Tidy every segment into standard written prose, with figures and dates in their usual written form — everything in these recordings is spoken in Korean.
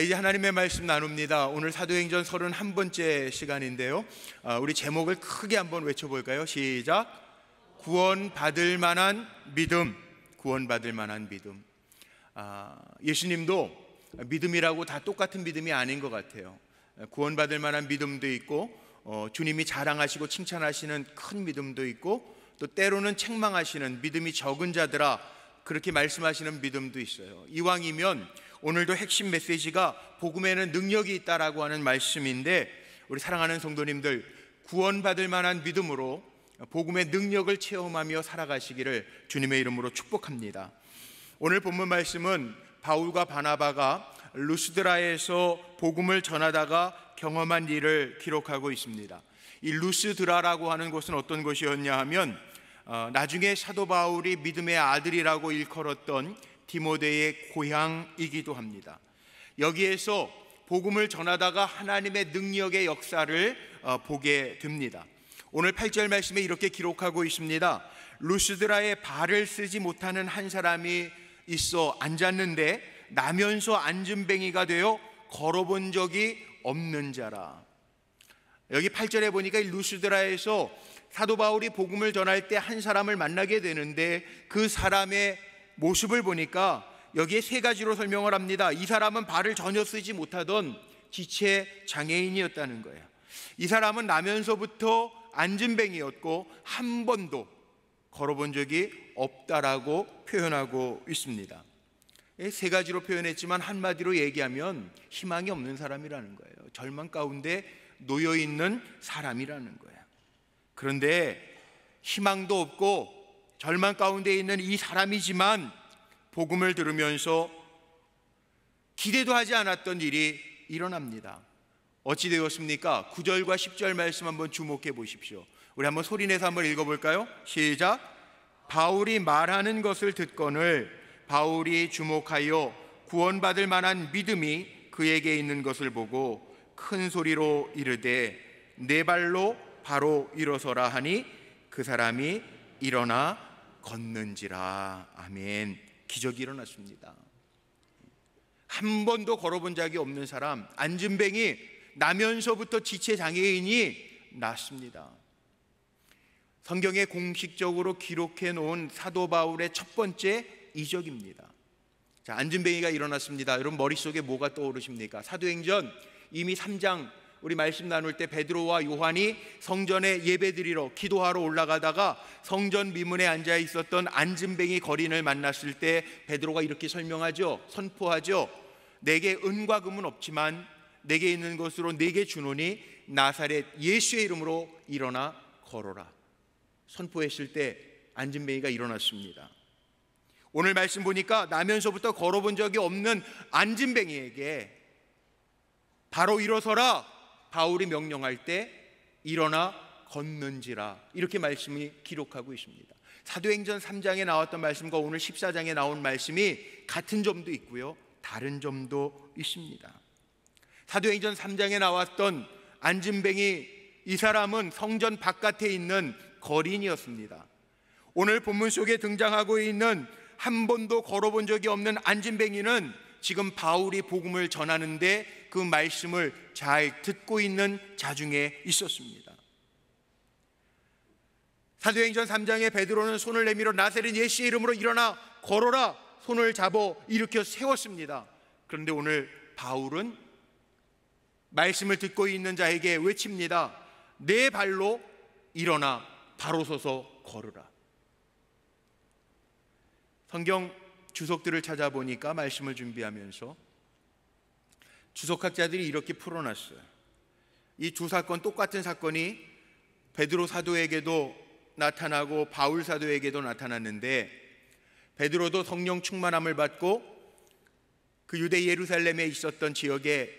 이제 하나님의 말씀 나눕니다. 오늘 사도행전 31번째 시간인데요. 우리 제목을 크게 한번 외쳐볼까요? 시작! 구원받을 만한 믿음. 구원받을 만한 믿음. 예수님도 믿음이라고 다 똑같은 믿음이 아닌 것 같아요. 구원받을 만한 믿음도 있고, 주님이 자랑하시고 칭찬하시는 큰 믿음도 있고, 또 때로는 책망하시는 믿음이 적은 자들아, 그렇게 말씀하시는 믿음도 있어요. 이왕이면 오늘도 핵심 메시지가 복음에는 능력이 있다라고 하는 말씀인데, 우리 사랑하는 성도님들, 구원받을 만한 믿음으로 복음의 능력을 체험하며 살아가시기를 주님의 이름으로 축복합니다. 오늘 본문 말씀은 바울과 바나바가 루스드라에서 복음을 전하다가 경험한 일을 기록하고 있습니다. 이 루스드라라고 하는 곳은 어떤 곳이었냐 하면, 나중에 사도 바울이 믿음의 아들이라고 일컬었던 디모데의 고향이기도 합니다. 여기에서 복음을 전하다가 하나님의 능력의 역사를 보게 됩니다. 오늘 8절 말씀에 이렇게 기록하고 있습니다. 루스드라에 발을 쓰지 못하는 한 사람이 있어 앉았는데 나면서 앉은뱅이가 되어 걸어본 적이 없는 자라. 여기 8절에 보니까 루스드라에서 사도 바울이 복음을 전할 때 한 사람을 만나게 되는데, 그 사람의 모습을 보니까 여기에 세 가지로 설명을 합니다. 이 사람은 발을 전혀 쓰지 못하던 지체 장애인이었다는 거예요. 이 사람은 나면서부터 앉은뱅이였고 한 번도 걸어본 적이 없다라고 표현하고 있습니다. 세 가지로 표현했지만 한마디로 얘기하면 희망이 없는 사람이라는 거예요. 절망 가운데 놓여있는 사람이라는 거예요. 그런데 희망도 없고 절망 가운데 있는 이 사람이지만 복음을 들으면서 기대도 하지 않았던 일이 일어납니다. 어찌 되었습니까? 9절과 10절 말씀 한번 주목해 보십시오. 우리 한번 소리내서 한번 읽어볼까요? 시작! 바울이 말하는 것을 듣거늘 바울이 주목하여 구원받을 만한 믿음이 그에게 있는 것을 보고 큰 소리로 이르되 네 발로 바로 일어서라 하니 그 사람이 일어나 걷는지라. 아멘. 기적이 일어났습니다. 한 번도 걸어본 적이 없는 사람, 앉은뱅이, 나면서부터 지체 장애인이 낫습니다. 성경에 공식적으로 기록해 놓은 사도 바울의 첫 번째 이적입니다. 자, 앉은뱅이가 일어났습니다. 여러분 머릿속에 뭐가 떠오르십니까? 사도행전 이미 3장 우리 말씀 나눌 때 베드로와 요한이 성전에 예배드리러 기도하러 올라가다가 성전 미문에 앉아 있었던 앉은뱅이 거린을 만났을 때 베드로가 이렇게 설명하죠. 선포하죠. 내게 은과 금은 없지만 내게 있는 것으로 내게 주노니 나사렛 예수의 이름으로 일어나 걸어라. 선포했을 때 앉은뱅이가 일어났습니다. 오늘 말씀 보니까 나면서부터 걸어본 적이 없는 앉은뱅이에게 바로 일어서라 바울이 명령할 때 일어나 걷는지라, 이렇게 말씀이 기록하고 있습니다. 사도행전 3장에 나왔던 말씀과 오늘 14장에 나온 말씀이 같은 점도 있고요, 다른 점도 있습니다. 사도행전 3장에 나왔던 앉은뱅이, 이 사람은 성전 바깥에 있는 거린이었습니다. 오늘 본문 속에 등장하고 있는 한 번도 걸어본 적이 없는 앉은뱅이는 지금 바울이 복음을 전하는데 그 말씀을 잘 듣고 있는 자 중에 있었습니다. 사도행전 3장에 베드로는 손을 내밀어 나사렛 예수의 이름으로 일어나 걸어라 손을 잡아 일으켜 세웠습니다. 그런데 오늘 바울은 말씀을 듣고 있는 자에게 외칩니다. 네 발로 일어나 바로 서서 걸으라. 성경 주석들을 찾아보니까 말씀을 준비하면서 주석학자들이 이렇게 풀어놨어요. 이 두 사건, 똑같은 사건이 베드로 사도에게도 나타나고 바울 사도에게도 나타났는데, 베드로도 성령 충만함을 받고 그 유대 예루살렘에 있었던 지역에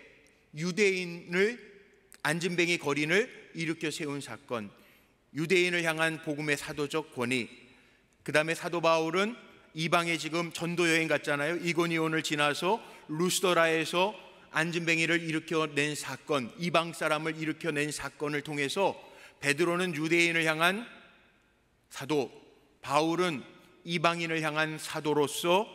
유대인을, 앉은뱅이 거린을 일으켜 세운 사건, 유대인을 향한 복음의 사도적 권위, 그 다음에 사도 바울은 이방에 지금 전도 여행 갔잖아요. 이고니온을 지나서 루스드라에서 앉은뱅이를 일으켜낸 사건, 이방 사람을 일으켜낸 사건을 통해서 베드로는 유대인을 향한 사도, 바울은 이방인을 향한 사도로서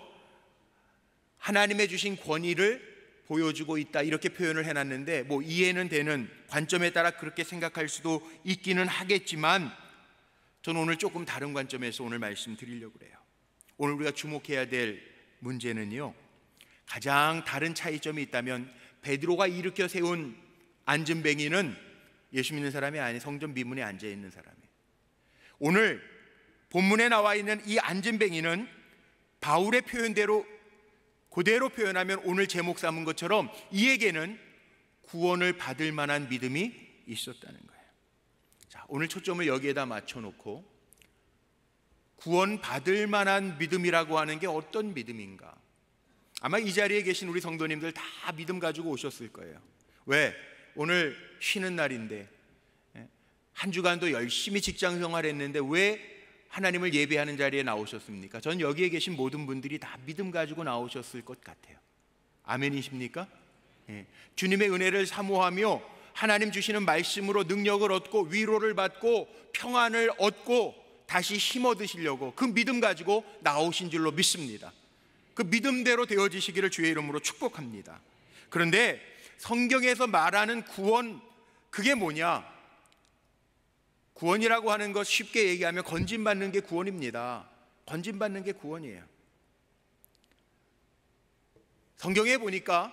하나님의 주신 권위를 보여주고 있다 이렇게 표현을 해놨는데 뭐 이해는 되는 관점에 따라 그렇게 생각할 수도 있기는 하겠지만 저는 오늘 조금 다른 관점에서 오늘 말씀드리려고 그래요. 오늘 우리가 주목해야 될 문제는요, 가장 다른 차이점이 있다면 베드로가 일으켜 세운 안진뱅이는 예수 믿는 사람이 아닌 성전 미문에 앉아있는 사람이에요. 오늘 본문에 나와 있는 이 안진뱅이는 바울의 표현대로 그대로 표현하면 오늘 제목 삼은 것처럼 이에게는 구원을 받을 만한 믿음이 있었다는 거예요. 자, 오늘 초점을 여기에다 맞춰놓고 구원 받을 만한 믿음이라고 하는 게 어떤 믿음인가? 아마 이 자리에 계신 우리 성도님들 다 믿음 가지고 오셨을 거예요. 왜? 오늘 쉬는 날인데 한 주간도 열심히 직장 생활했는데 왜 하나님을 예배하는 자리에 나오셨습니까? 전 여기에 계신 모든 분들이 다 믿음 가지고 나오셨을 것 같아요. 아멘이십니까? 주님의 은혜를 사모하며 하나님 주시는 말씀으로 능력을 얻고 위로를 받고 평안을 얻고 다시 힘 얻으시려고 그 믿음 가지고 나오신 줄로 믿습니다. 그 믿음대로 되어지시기를 주의 이름으로 축복합니다. 그런데 성경에서 말하는 구원, 그게 뭐냐? 구원이라고 하는 것 쉽게 얘기하면 건진받는 게 구원입니다. 건진받는 게 구원이에요. 성경에 보니까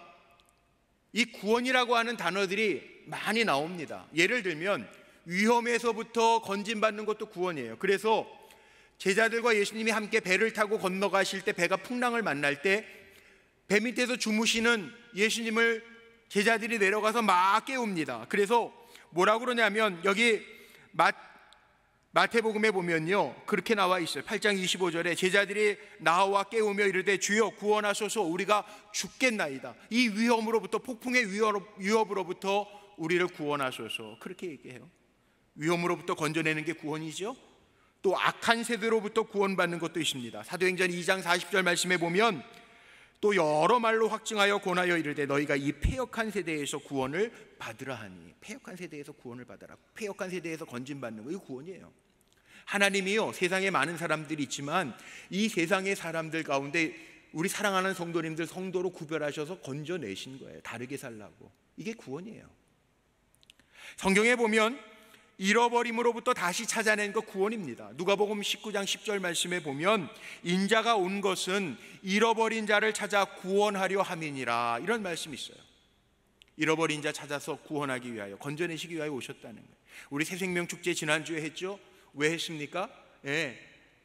이 구원이라고 하는 단어들이 많이 나옵니다. 예를 들면 위험에서부터 건진받는 것도 구원이에요. 그래서 제자들과 예수님이 함께 배를 타고 건너가실 때 배가 풍랑을 만날 때 배 밑에서 주무시는 예수님을 제자들이 내려가서 막 깨웁니다. 그래서 뭐라고 그러냐면 여기 마태복음에 보면요 그렇게 나와 있어요. 8장 25절에 제자들이 나와 깨우며 이르되 주여 구원하소서 우리가 죽겠나이다. 이 위험으로부터 폭풍의 위협으로부터 우리를 구원하소서 그렇게 얘기해요. 위험으로부터 건져내는 게 구원이죠. 또 악한 세대로부터 구원받는 것도 있습니다. 사도행전 2장 40절 말씀에 보면 또 여러 말로 확증하여 권하여 이르되 너희가 이 패역한 세대에서 구원을 받으라 하니. 패역한 세대에서 구원을 받아라. 패역한 세대에서 건진받는 거, 이거 구원이에요. 하나님이요 세상에 많은 사람들이 있지만 이 세상의 사람들 가운데 우리 사랑하는 성도님들 성도로 구별하셔서 건져내신 거예요. 다르게 살라고. 이게 구원이에요. 성경에 보면 잃어버림으로부터 다시 찾아낸 것 구원입니다. 누가복음 19장 10절 말씀에 보면 인자가 온 것은 잃어버린 자를 찾아 구원하려 함이니라 이런 말씀이 있어요. 잃어버린 자 찾아서 구원하기 위하여 건져내시기 위하여 오셨다는 거예요. 우리 새생명축제 지난주에 했죠. 왜 했습니까?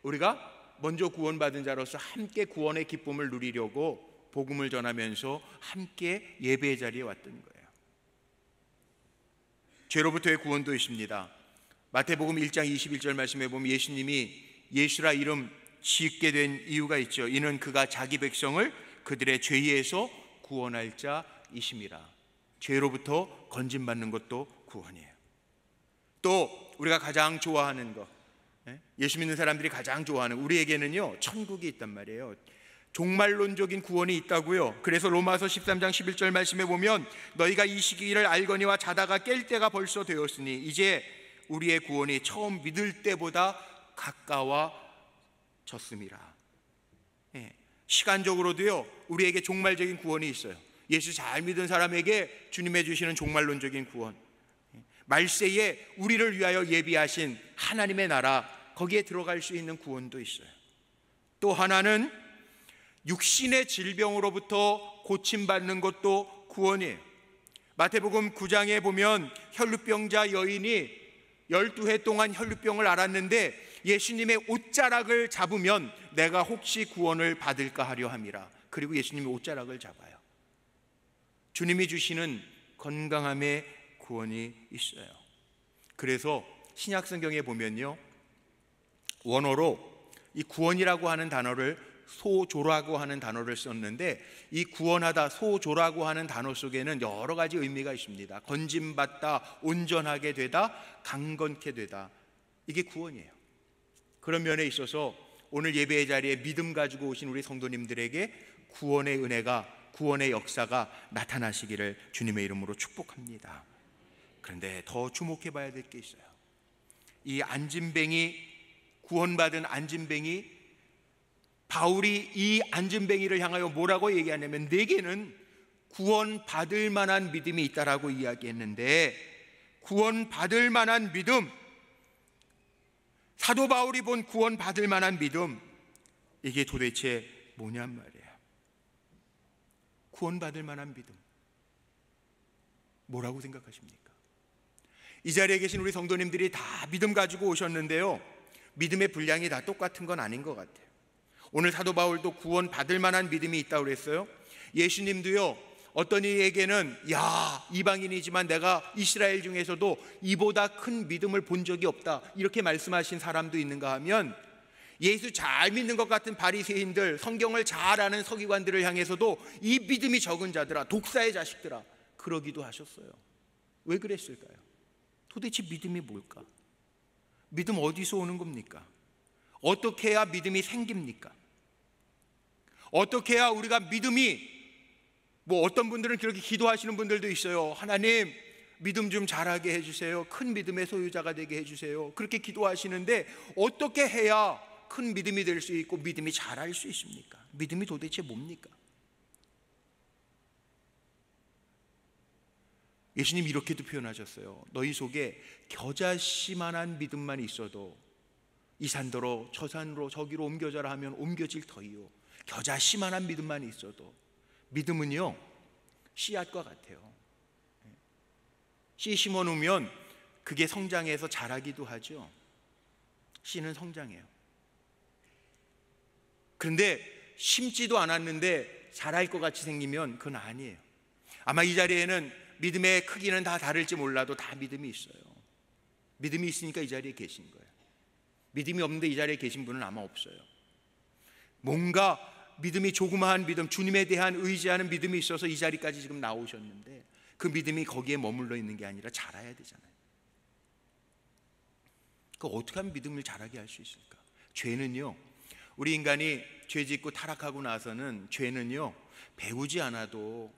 우리가 먼저 구원받은 자로서 함께 구원의 기쁨을 누리려고 복음을 전하면서 함께 예배의 자리에 왔던 거예요. 죄로부터의 구원도 있습니다. 마태복음 1장 21절 말씀에 보면 예수님이 예수라 이름 짓게 된 이유가 있죠. 이는 그가 자기 백성을 그들의 죄에서 구원할 자이심이라. 죄로부터 건진받는 것도 구원이에요. 또 우리가 가장 좋아하는 것, 예수 믿는 사람들이 가장 좋아하는, 우리에게는요 천국이 있단 말이에요. 종말론적인 구원이 있다고요. 그래서 로마서 13장 11절 말씀에 보면 너희가 이 시기를 알거니와 자다가 깰 때가 벌써 되었으니 이제 우리의 구원이 처음 믿을 때보다 가까워졌음이라. 시간적으로도요 우리에게 종말적인 구원이 있어요. 예수 잘 믿은 사람에게 주님의 주시는 종말론적인 구원, 말세에 우리를 위하여 예비하신 하나님의 나라, 거기에 들어갈 수 있는 구원도 있어요. 또 하나는 육신의 질병으로부터 고침받는 것도 구원이에요. 마태복음 9장에 보면 혈루병자 여인이 12해 동안 혈루병을 앓았는데 예수님의 옷자락을 잡으면 내가 혹시 구원을 받을까 하려 함이라. 그리고 예수님이 옷자락을 잡아요. 주님이 주시는 건강함의 구원이 있어요. 그래서 신약성경에 보면요 원어로 이 구원이라고 하는 단어를 소조라고 하는 단어를 썼는데 이 구원하다, 소조라고 하는 단어 속에는 여러 가지 의미가 있습니다. 건짐받다, 온전하게 되다, 강건케 되다, 이게 구원이에요. 그런 면에 있어서 오늘 예배의 자리에 믿음 가지고 오신 우리 성도님들에게 구원의 은혜가, 구원의 역사가 나타나시기를 주님의 이름으로 축복합니다. 그런데 더 주목해 봐야 될 게 있어요. 이 안진뱅이, 구원받은 안진뱅이, 바울이 이 안진뱅이를 향하여 뭐라고 얘기하냐면 내게는 구원받을 만한 믿음이 있다라고 이야기했는데, 구원받을 만한 믿음, 사도 바울이 본 구원받을 만한 믿음, 이게 도대체 뭐냔 말이에요. 구원받을 만한 믿음, 뭐라고 생각하십니까? 이 자리에 계신 우리 성도님들이 다 믿음 가지고 오셨는데요, 믿음의 분량이 다 똑같은 건 아닌 것 같아요. 오늘 사도 바울도 구원받을 만한 믿음이 있다고 그랬어요. 예수님도요, 어떤 이에게는 야, 이방인이지만 내가 이스라엘 중에서도 이보다 큰 믿음을 본 적이 없다, 이렇게 말씀하신 사람도 있는가 하면, 예수 잘 믿는 것 같은 바리새인들, 성경을 잘 아는 서기관들을 향해서도 이 믿음이 적은 자들아, 독사의 자식들아, 그러기도 하셨어요. 왜 그랬을까요? 도대체 믿음이 뭘까? 믿음 어디서 오는 겁니까? 어떻게 해야 믿음이 생깁니까? 어떻게 해야 우리가 믿음이, 어떤 분들은 그렇게 기도하시는 분들도 있어요. 하나님, 믿음 좀 자라게 해주세요. 큰 믿음의 소유자가 되게 해주세요. 그렇게 기도하시는데 어떻게 해야 큰 믿음이 될 수 있고 믿음이 자랄 수 있습니까? 믿음이 도대체 뭡니까? 예수님 이렇게도 표현하셨어요. 너희 속에 겨자씨만한 믿음만 있어도 이 산더러 저 산으로 저기로 옮겨져라 하면 옮겨질 터이요. 겨자씨만한 믿음만 있어도. 믿음은요, 씨앗과 같아요. 씨 심어놓으면 그게 성장해서 자라기도 하죠. 씨는 성장해요. 그런데 심지도 않았는데 자랄 것 같이 생기면 그건 아니에요. 아마 이 자리에는 믿음의 크기는 다 다를지 몰라도 다 믿음이 있어요. 믿음이 있으니까 이 자리에 계신 거예요. 믿음이 없는데 이 자리에 계신 분은 아마 없어요. 뭔가 믿음이, 조그마한 믿음, 주님에 대한 의지하는 믿음이 있어서 이 자리까지 지금 나오셨는데, 그 믿음이 거기에 머물러 있는 게 아니라 자라야 되잖아요. 그 어떻게 하면 믿음을 자라게 할 수 있을까? 죄는요, 우리 인간이 죄 짓고 타락하고 나서는 죄는요, 배우지 않아도,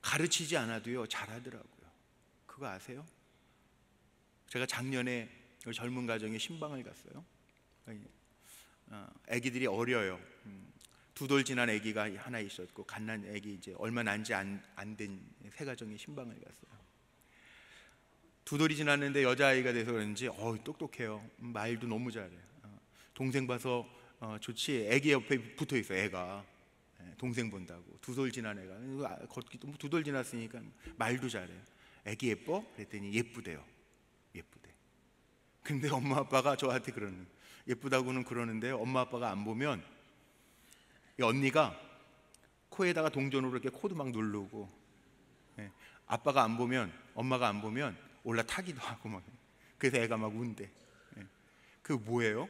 가르치지 않아도요, 잘하더라고요. 그거 아세요? 제가 작년에 젊은 가정에 신방을 갔어요. 아기들이 어려요. 2돌 지난 아기가 하나 있었고, 갓난 아기 이제 얼마 난지 안 된 새 가정에 신방을 갔어요. 2돌이 지났는데 여자아이가 돼서 그런지 똑똑해요. 말도 너무 잘해요. 동생 봐서 좋지. 아기 옆에 붙어 있어. 애가 동생 본다고. 2돌 지난 애가 걷기도 2돌 지났으니까 말도 잘해요. 아기 예뻐? 그랬더니 예쁘대요. 예쁘대. 근데 엄마 아빠가 저한테 그러는, 예쁘다고는 그러는데 엄마 아빠가 안 보면 이 언니가 코에다가 동전으로 이렇게 코도 막 누르고, 아빠가 안 보면, 엄마가 안 보면 올라타기도 하고 막. 그래서 애가 막 운대. 그게 뭐예요?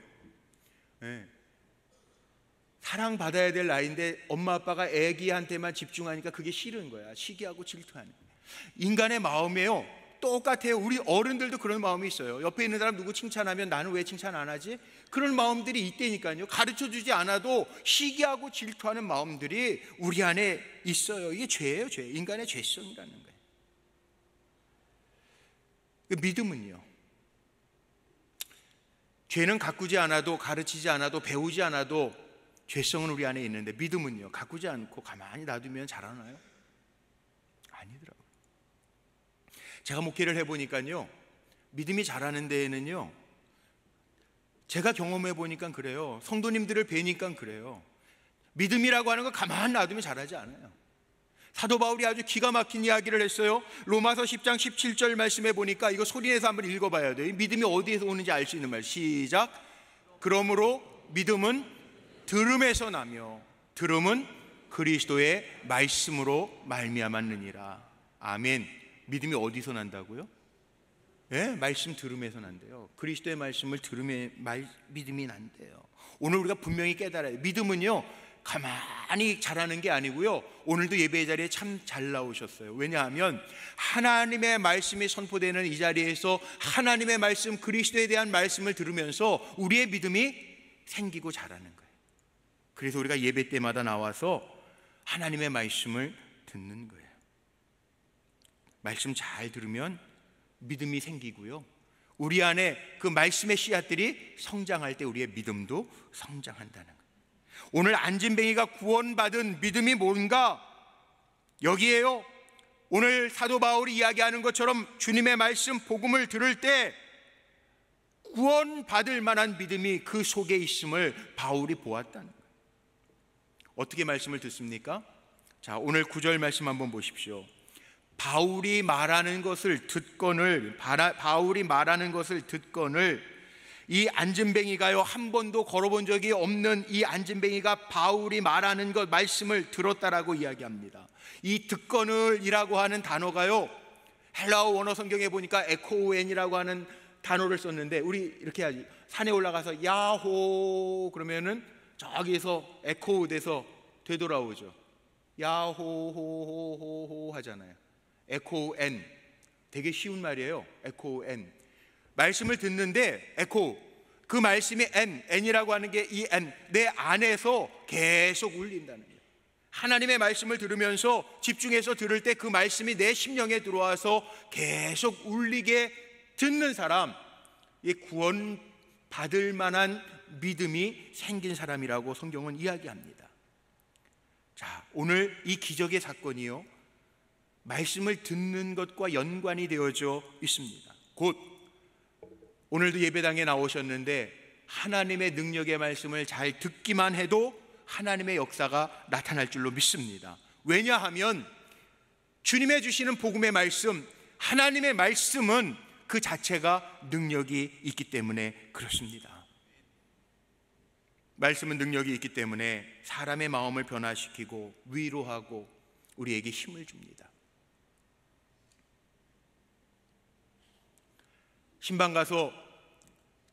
사랑받아야 될 나이인데 엄마 아빠가 애기한테만 집중하니까 그게 싫은 거야. 시기하고 질투하는 거야. 인간의 마음이에요, 똑같아요. 우리 어른들도 그런 마음이 있어요. 옆에 있는 사람 누구 칭찬하면 나는 왜 칭찬 안 하지? 그런 마음들이 있다니까요. 가르쳐주지 않아도 시기하고 질투하는 마음들이 우리 안에 있어요. 이게 죄예요, 죄. 인간의 죄성이라는 거예요. 믿음은요, 죄는 가꾸지 않아도, 가르치지 않아도, 배우지 않아도 죄성은 우리 안에 있는데, 믿음은요, 가꾸지 않고 가만히 놔두면 자라나요? 아니더라고요. 제가 목회를 해보니까요, 믿음이 자라는 데에는요, 제가 경험해 보니까 그래요. 성도님들을 뵈니까 그래요. 믿음이라고 하는 거 가만히 놔두면 자라지 않아요. 사도 바울이 아주 기가 막힌 이야기를 했어요. 로마서 10장 17절 말씀해 보니까, 이거 소리내서 한번 읽어봐야 돼요. 믿음이 어디에서 오는지 알 수 있는 말. 시작. 그러므로 믿음은 들음에서 나며 들음은 그리스도의 말씀으로 말미암았느니라. 아멘. 믿음이 어디서 난다고요? 말씀 들음에서 난대요. 그리스도의 말씀을 들음에 믿음이 난대요. 오늘 우리가 분명히 깨달아요. 믿음은요, 가만히 자라는 게 아니고요, 오늘도 예배의 자리에 참 잘 나오셨어요. 왜냐하면 하나님의 말씀이 선포되는 이 자리에서 하나님의 말씀, 그리스도에 대한 말씀을 들으면서 우리의 믿음이 생기고 자라는 거예요. 그래서 우리가 예배 때마다 나와서 하나님의 말씀을 듣는 거예요. 말씀 잘 들으면 믿음이 생기고요, 우리 안에 그 말씀의 씨앗들이 성장할 때 우리의 믿음도 성장한다는 거예요. 오늘 안진뱅이가 구원받은 믿음이 뭔가? 여기에요, 오늘 사도 바울이 이야기하는 것처럼 주님의 말씀 복음을 들을 때 구원받을 만한 믿음이 그 속에 있음을 바울이 보았다는 거예요. 어떻게 말씀을 듣습니까? 자, 오늘 9절 말씀 한번 보십시오. 바울이 말하는 것을 듣거늘 이 안진뱅이가요, 한 번도 걸어본 적이 없는 이 안진뱅이가 바울이 말하는 것 말씀을 들었다라고 이야기합니다. 이 듣거늘이라고 하는 단어가요, 헬라어 원어 성경에 보니까 에코우엔이라고 하는 단어를 썼는데, 우리 이렇게 하지, 산에 올라가서 야호 그러면은 저기에서 에코우 돼서 되돌아오죠. 야호호호호호 하잖아요. 에코엔, 되게 쉬운 말이에요. 에코엔, 말씀을 듣는데 에코, 그 말씀이 N이라고 하는 게 이 N, 내 안에서 계속 울린다는 거예요. 하나님의 말씀을 들으면서 집중해서 들을 때 그 말씀이 내 심령에 들어와서 계속 울리게 듣는 사람, 이 구원 받을 만한 믿음이 생긴 사람이라고 성경은 이야기합니다. 자, 오늘 이 기적의 사건이요, 말씀을 듣는 것과 연관이 되어져 있습니다. 곧 오늘도 예배당에 나오셨는데 하나님의 능력의 말씀을 잘 듣기만 해도 하나님의 역사가 나타날 줄로 믿습니다. 왜냐하면 주님의 주시는 복음의 말씀, 하나님의 말씀은 그 자체가 능력이 있기 때문에 그렇습니다. 말씀은 능력이 있기 때문에 사람의 마음을 변화시키고 위로하고 우리에게 힘을 줍니다. 신방 가서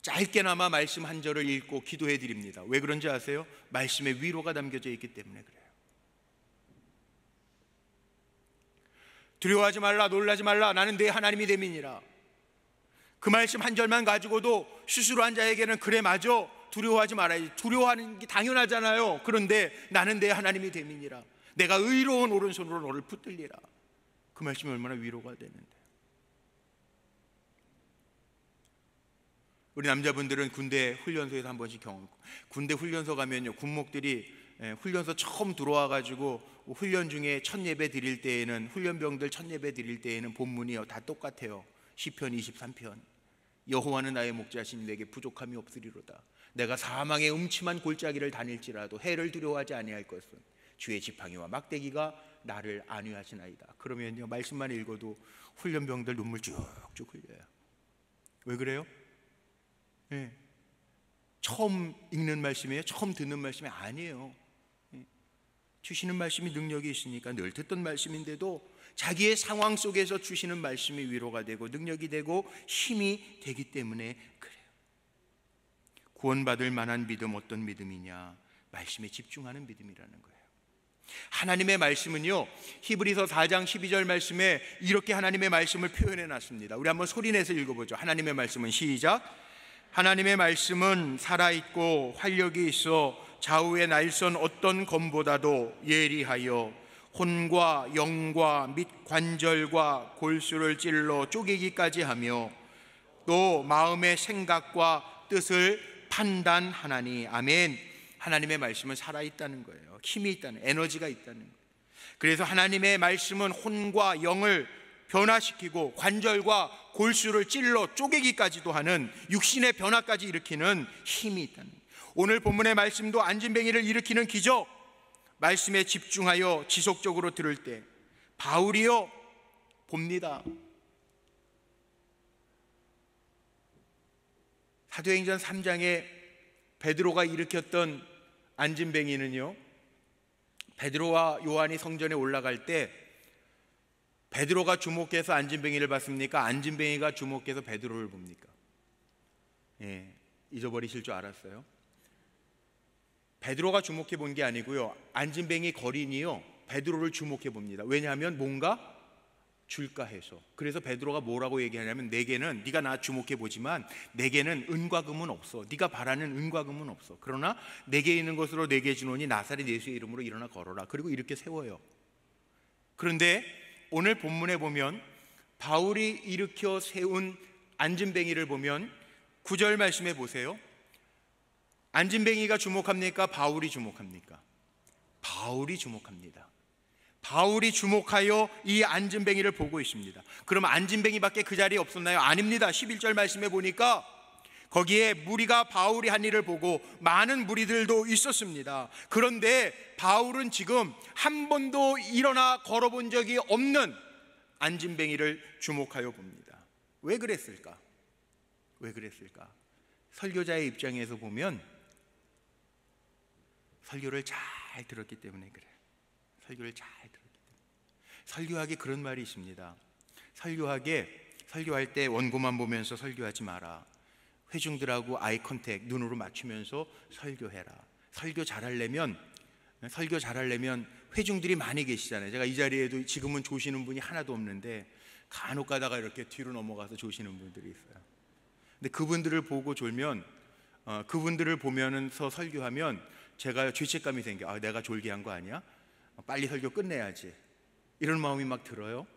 짧게나마 말씀 한 절을 읽고 기도해 드립니다. 왜 그런지 아세요? 말씀에 위로가 담겨져 있기 때문에 그래요. 두려워하지 말라, 놀라지 말라, 나는 내 하나님이 됨이니라. 그 말씀 한 절만 가지고도 스스로 한 자에게는 그래 맞아, 두려워하지 말아야지, 두려워하는 게 당연하잖아요. 그런데 나는 내 하나님이 됨이니라, 내가 의로운 오른손으로 너를 붙들리라. 그 말씀이 얼마나 위로가 되는데. 우리 남자분들은 군대 훈련소에서 한 번씩 경험했고, 군대 훈련소 가면요, 군목들이 훈련소 처음 들어와가지고 훈련 중에 첫 예배 드릴 때에는, 훈련병들 첫 예배 드릴 때에는 본문이요 다 똑같아요. 시편 23편, 여호와는 나의 목자시니 내게 부족함이 없으리로다. 내가 사망의 음침한 골짜기를 다닐지라도 해를 두려워하지 아니할 것은 주의 지팡이와 막대기가 나를 안위하시나이다. 그러면요, 말씀만 읽어도 훈련병들 눈물 쭉쭉 흘려요. 왜 그래요? 네. 처음 읽는 말씀이에요? 처음 듣는 말씀이 아니에요. 주시는 말씀이 능력이 있으니까 늘 듣던 말씀인데도 자기의 상황 속에서 주시는 말씀이 위로가 되고 능력이 되고 힘이 되기 때문에 그래요. 구원받을 만한 믿음, 어떤 믿음이냐? 말씀에 집중하는 믿음이라는 거예요. 하나님의 말씀은요, 히브리서 4장 12절 말씀에 이렇게 하나님의 말씀을 표현해 놨습니다. 우리 한번 소리내서 읽어보죠. 하나님의 말씀은, 시작. 하나님의 말씀은 살아있고 활력이 있어 좌우의 날선 어떤 검보다도 예리하여 혼과 영과 및 관절과 골수를 찔러 쪼개기까지 하며 또 마음의 생각과 뜻을 판단하나니. 아멘. 하나님의 말씀은 살아있다는 거예요. 힘이 있다는, 에너지가 있다는 거예요. 그래서 하나님의 말씀은 혼과 영을 변화시키고 관절과 골수를 찔러 쪼개기까지도 하는, 육신의 변화까지 일으키는 힘이 있다는 거예요. 오늘 본문의 말씀도 안진뱅이를 일으키는 기적, 말씀에 집중하여 지속적으로 들을 때 바울이요 봅니다. 사도행전 3장에 베드로가 일으켰던 안진뱅이는요, 베드로와 요한이 성전에 올라갈 때 베드로가 주목해서 안진뱅이를 봤습니까? 안진뱅이가 주목해서 베드로를 봅니까? 잊어버리실 줄 알았어요. 베드로가 주목해 본 게 아니고요, 안진뱅이 거린이요 베드로를 주목해 봅니다. 왜냐하면 뭔가 줄까 해서. 그래서 베드로가 뭐라고 얘기하냐면, 내게는, 네가 나 주목해 보지만 내게는 은과 금은 없어. 네가 바라는 은과 금은 없어. 그러나 내게 있는 것으로 내게 주노니 나사렛 예수의 이름으로 일어나 걸어라. 그리고 이렇게 세워요. 그런데 오늘 본문에 보면 바울이 일으켜 세운 안진뱅이를 보면 9절 말씀에 보세요. 안진뱅이가 주목합니까? 바울이 주목합니까? 바울이 주목합니다. 바울이 주목하여 이 안진뱅이를 보고 있습니다. 그럼 안진뱅이밖에 그 자리에 없었나요? 아닙니다. 11절 말씀에 보니까 거기에 무리가 바울이 한 일을 보고 많은 무리들도 있었습니다. 그런데 바울은 지금 한 번도 일어나 걸어본 적이 없는 안진뱅이를 주목하여 봅니다. 왜 그랬을까? 왜 그랬을까? 설교자의 입장에서 보면 설교를 잘 들었기 때문에 그래요. 설교를 잘 들었기 때문에. 설교학에 그런 말이 있습니다. 설교할 때 원고만 보면서 설교하지 마라. 회중들하고 아이 컨택, 눈으로 맞추면서 설교해라. 설교 잘하려면 회중들이 많이 계시잖아요. 제가 이 자리에도 지금은 조시는 분이 하나도 없는데 간혹 가다가 이렇게 뒤로 넘어가서 조시는 분들이 있어요. 근데 그분들을 보고 졸면, 그분들을 보면서 설교하면 제가 죄책감이 생겨. 내가 졸기한 거 아니야? 빨리 설교 끝내야지. 이런 마음이 막 들어요.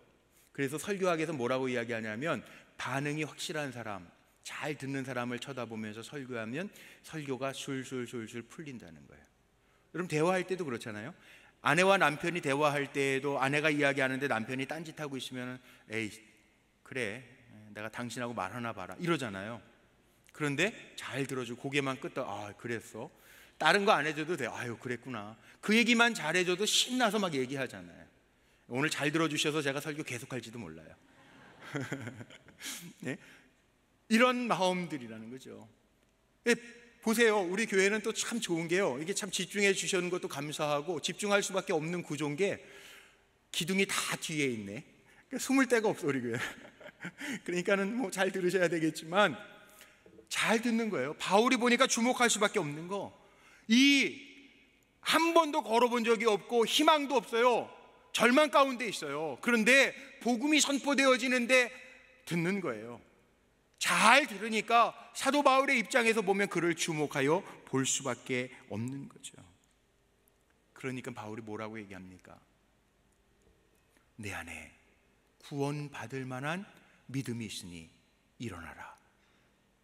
그래서 설교학에서 뭐라고 이야기하냐면, 반응이 확실한 사람, 잘 듣는 사람을 쳐다보면서 설교하면 설교가 술술술술 풀린다는 거예요. 여러분, 대화할 때도 그렇잖아요. 아내와 남편이 대화할 때에도 아내가 이야기하는데 남편이 딴짓하고 있으면 에이 그래 내가 당신하고 말하나 봐라 이러잖아요. 그런데 잘 들어주고 고개만 끄덕, 그랬어. 다른 거 안 해줘도 돼. 아유 그랬구나. 그 얘기만 잘해줘도 신나서 막 얘기하잖아요. 오늘 잘 들어주셔서 제가 설교 계속할지도 몰라요. 네? 이런 마음들이라는 거죠. 보세요. 우리 교회는 또 참 좋은 게요, 이게 참 집중해 주시는 것도 감사하고 집중할 수밖에 없는 구조인 게 기둥이 다 뒤에 있네. 그러니까 숨을 데가 없어 우리 교회. 그러니까는 뭐 잘 들으셔야 되겠지만 잘 듣는 거예요. 바울이 보니까 주목할 수밖에 없는 거, 이 한 번도 걸어본 적이 없고 희망도 없어요. 절망 가운데 있어요. 그런데 복음이 선포되어지는데 듣는 거예요. 잘 들으니까 사도 바울의 입장에서 보면 그를 주목하여 볼 수밖에 없는 거죠. 그러니까 바울이 뭐라고 얘기합니까? 내 안에 구원받을 만한 믿음이 있으니 일어나라.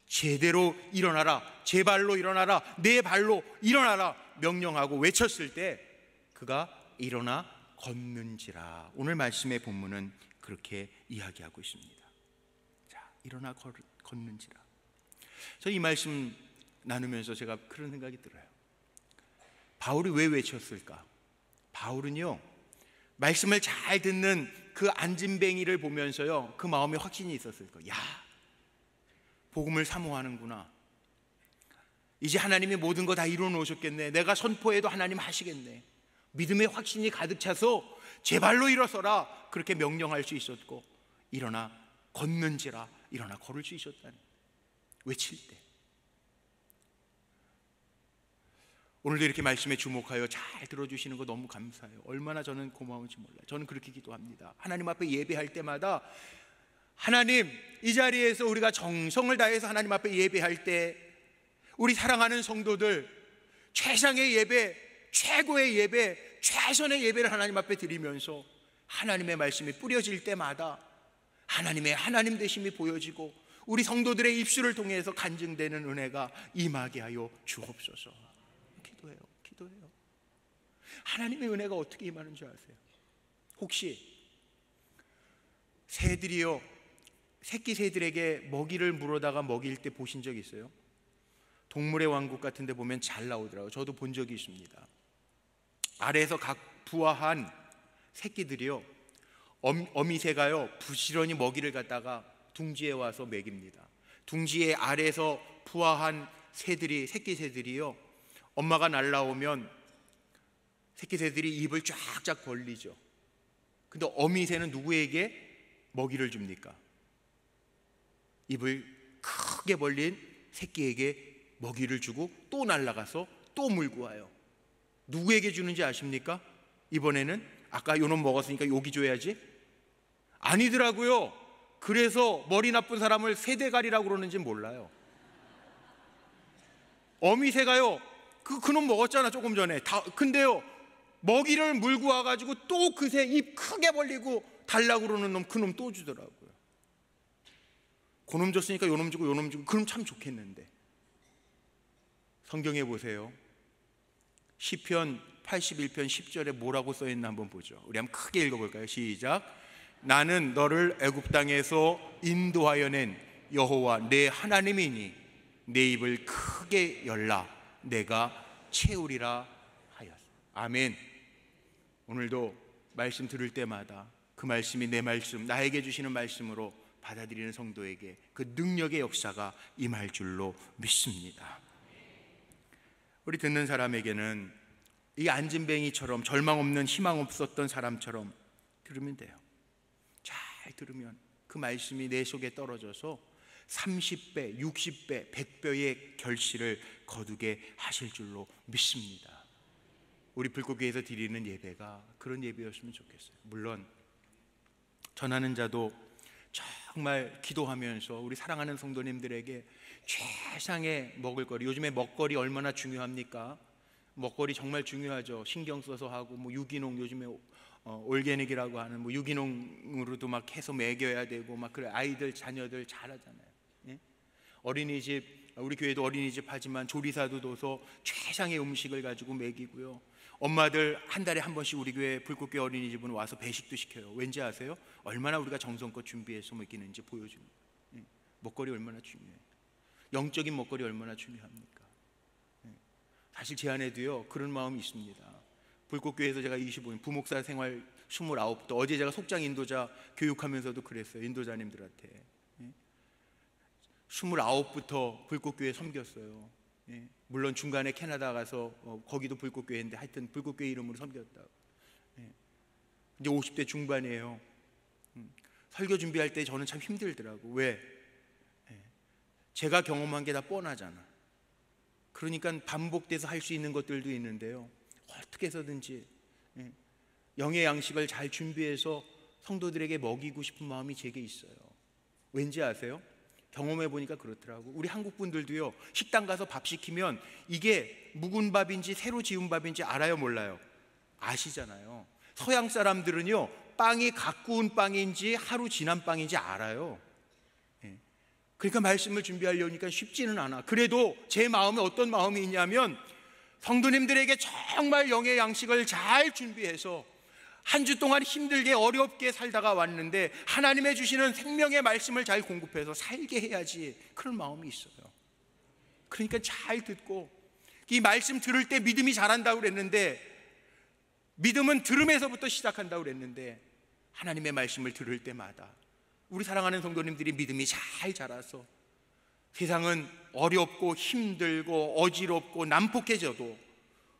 제대로 일어나라. 제 발로 일어나라. 내 발로 일어나라. 명령하고 외쳤을 때 그가 일어나 걷는지라. 오늘 말씀의 본문은 그렇게 이야기하고 있습니다. 자, 일어나 걷는지라. 저 이 말씀 나누면서 제가 그런 생각이 들어요. 바울이 왜 외쳤을까? 바울은요, 말씀을 잘 듣는 그 안진뱅이를 보면서요, 그 마음에 확신이 있었을 거예요. 야, 복음을 사모하는구나. 이제 하나님이 모든 거 다 이루어 놓으셨겠네. 내가 선포해도 하나님 하시겠네. 믿음의 확신이 가득 차서 제 발로 일어서라 그렇게 명령할 수 있었고, 일어나 걷는지라, 일어나 걸을 수 있었다는, 외칠 때. 오늘도 이렇게 말씀에 주목하여 잘 들어주시는 거 너무 감사해요. 얼마나 저는 고마운지 몰라요. 저는 그렇게 기도합니다. 하나님 앞에 예배할 때마다 하나님, 이 자리에서 우리가 정성을 다해서 하나님 앞에 예배할 때 우리 사랑하는 성도들 최상의 예배, 최고의 예배, 최선의 예배를 하나님 앞에 드리면서 하나님의 말씀이 뿌려질 때마다 하나님의 하나님 되심이 보여지고 우리 성도들의 입술을 통해서 간증되는 은혜가 임하게 하여 주옵소서. 기도해요. 하나님의 은혜가 어떻게 임하는 줄 아세요? 혹시 새들이요, 새끼 새들에게 먹이를 물어다가 먹일 때 보신 적 있어요? 동물의 왕국 같은 데 보면 잘 나오더라고요. 저도 본 적이 있습니다. 아래에서 각 부화한 새끼들이요, 어미새가요 부지런히 먹이를 갖다가 둥지에 와서 먹입니다. 둥지의 아래에서 부화한 새들이, 새끼 새들이요, 엄마가 날라오면 새끼 새들이 입을 쫙쫙 벌리죠. 근데 어미새는 누구에게 먹이를 줍니까? 입을 크게 벌린 새끼에게 먹이를 주고 또 날아가서 또 물고 와요. 누구에게 주는지 아십니까? 이번에는 아까 요놈 먹었으니까 여기 줘야지? 아니더라고요. 그래서 머리 나쁜 사람을 새대가리라고 그러는지 몰라요. 어미새가요, 그놈 먹었잖아 조금 전에. 근데요, 먹이를 물고 와가지고 또 그 새 입 크게 벌리고 달라고 그러는 놈, 그놈 또 주더라고요. 그놈 줬으니까 요놈 주고 요놈 주고, 그럼 참 좋겠는데. 성경에 보세요. 시편 81편 10절에 뭐라고 써있나 한번 보죠. 우리 한번 크게 읽어볼까요? 시작. 나는 너를 애굽 땅에서 인도하여 낸 여호와 내 하나님이니 내 입을 크게 열라 내가 채우리라 하였어. 아멘. 오늘도 말씀 들을 때마다 그 말씀이 내 말씀, 나에게 주시는 말씀으로 받아들이는 성도에게 그 능력의 역사가 임할 줄로 믿습니다. 우리 듣는 사람에게는 이 안진뱅이처럼 절망 없는 희망 없었던 사람처럼 들으면 돼요. 잘 들으면 그 말씀이 내 속에 떨어져서 30배, 60배, 100배의 결실을 거두게 하실 줄로 믿습니다. 우리 불꽃교회에서 드리는 예배가 그런 예배였으면 좋겠어요. 물론 전하는 자도 정말 기도하면서 우리 사랑하는 성도님들에게 최상의 먹을거리, 요즘에 먹거리 얼마나 중요합니까? 먹거리 정말 중요하죠. 신경 써서 하고 뭐 유기농, 요즘에 올게닉이라고 하는 뭐 유기농으로도 막 해서 먹여야 되고 막 그래. 아이들 자녀들 잘하잖아요. 예? 어린이집, 우리 교회도 어린이집 하지만 조리사도 둬서 최상의 음식을 가지고 먹이고요. 엄마들 한 달에 한 번씩 우리 교회 불꽃교회 어린이집은 와서 배식도 시켜요. 왠지 아세요? 얼마나 우리가 정성껏 준비해서 먹이는지 보여줍니다. 예? 먹거리 얼마나 중요해요. 영적인 먹거리 얼마나 중요합니까? 예? 사실 제 안에도요 그런 마음이 있습니다. 불꽃교회에서 제가 25년 부목사 생활 29부터 어제 제가 속장 인도자 교육하면서도 그랬어요. 인도자님들한테 29부터 불꽃교회 섬겼어요. 예. 물론 중간에 캐나다 가서 거기도 불꽃교회인데 하여튼 불꽃교회 이름으로 섬겼다고. 예. 이제 50대 중반이에요. 설교 준비할 때 저는 참 힘들더라고. 왜? 예. 제가 경험한 게 다 뻔하잖아. 그러니까 반복돼서 할 수 있는 것들도 있는데요, 어떻게 해서든지 영의 양식을 잘 준비해서 성도들에게 먹이고 싶은 마음이 제게 있어요. 왠지 아세요? 경험해 보니까 그렇더라고. 우리 한국 분들도요 식당 가서 밥 시키면 이게 묵은 밥인지 새로 지은 밥인지 알아요, 몰라요? 아시잖아요. 서양 사람들은요 빵이 갓 구운 빵인지 하루 지난 빵인지 알아요. 그러니까 말씀을 준비하려니까 쉽지는 않아. 그래도 제 마음에 어떤 마음이 있냐면 성도님들에게 정말 영의 양식을 잘 준비해서 한 주 동안 힘들게 어렵게 살다가 왔는데 하나님의 주시는 생명의 말씀을 잘 공급해서 살게 해야지, 그런 마음이 있어요. 그러니까 잘 듣고, 이 말씀 들을 때 믿음이 자란다고 그랬는데 믿음은 들음에서부터 시작한다고 그랬는데 하나님의 말씀을 들을 때마다 우리 사랑하는 성도님들이 믿음이 잘 자라서 세상은 어렵고 힘들고 어지럽고 난폭해져도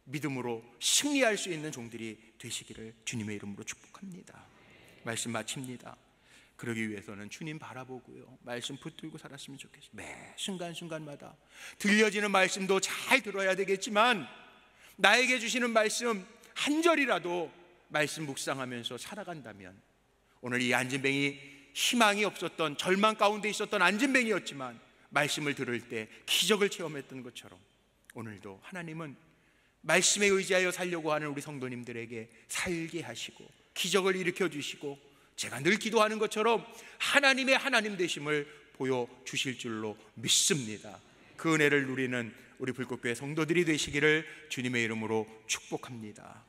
믿음으로 승리할 수 있는 종들이 되시기를 주님의 이름으로 축복합니다. 말씀 마칩니다. 그러기 위해서는 주님 바라보고요 말씀 붙들고 살았으면 좋겠어요. 매 순간순간마다 들려지는 말씀도 잘 들어야 되겠지만 나에게 주시는 말씀 한 절이라도 말씀 묵상하면서 살아간다면, 오늘 이 안진뱅이 희망이 없었던, 절망 가운데 있었던 안진뱅이였지만 말씀을 들을 때 기적을 체험했던 것처럼 오늘도 하나님은 말씀에 의지하여 살려고 하는 우리 성도님들에게 살게 하시고 기적을 일으켜 주시고 제가 늘 기도하는 것처럼 하나님의 하나님 되심을 보여주실 줄로 믿습니다. 그 은혜를 누리는 우리 불꽃교회 성도들이 되시기를 주님의 이름으로 축복합니다.